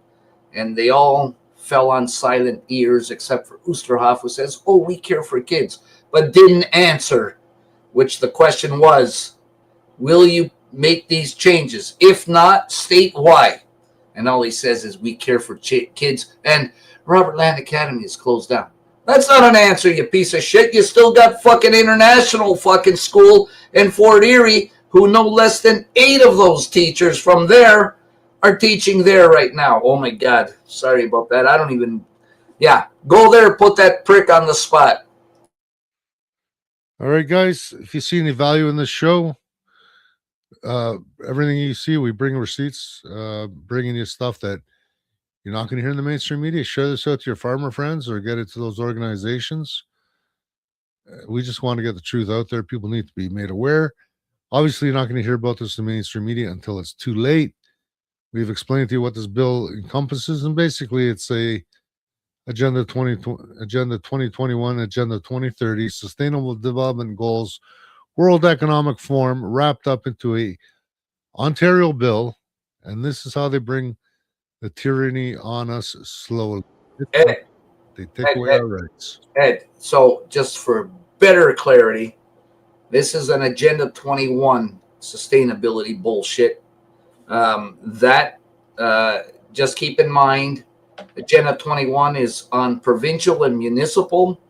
and they all fell on silent ears except for Oosterhoff, who says, "Oh, we care for kids," but didn't answer, which the question was, will you make these changes? If not, state why. And all he says is, we care for kids, and Robert Land Academy is closed down. That's not an answer, you piece of shit. You still got fucking International fucking school in Fort Erie, who no less than 8 of those teachers from there are teaching there right now. Oh my God. Sorry about that. I don't even, go there, put that prick on the spot. All right, guys, if you see any value in this show, everything you see, we bring receipts, bringing you stuff that you're not going to hear in the mainstream media. Share this out to your farmer friends or get it to those organizations. We just want to get the truth out there. People need to be made aware. Obviously, you're not going to hear about this in the mainstream media until it's too late. We've explained to you what this bill encompasses, and basically it's a Agenda 2021, Agenda 2030, Sustainable Development Goals, World Economic Forum wrapped up into a Ontario bill, and this is how they bring the tyranny on us slowly. They take away our rights. Ed, so just for better clarity, this is an Agenda 21 sustainability bullshit. Just keep in mind, Agenda 21 is on provincial and municipal,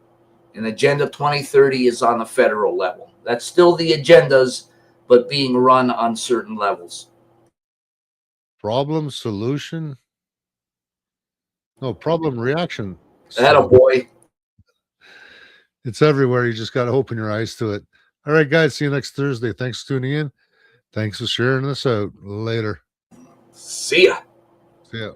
and Agenda 2030 is on the federal level. That's still the agendas, but being run on certain levels. Problem, solution? No, problem, reaction. Attaboy. It's everywhere. You just got to open your eyes to it. All right, guys. See you next Thursday. Thanks for tuning in. Thanks for sharing this out. Later. See ya. See ya.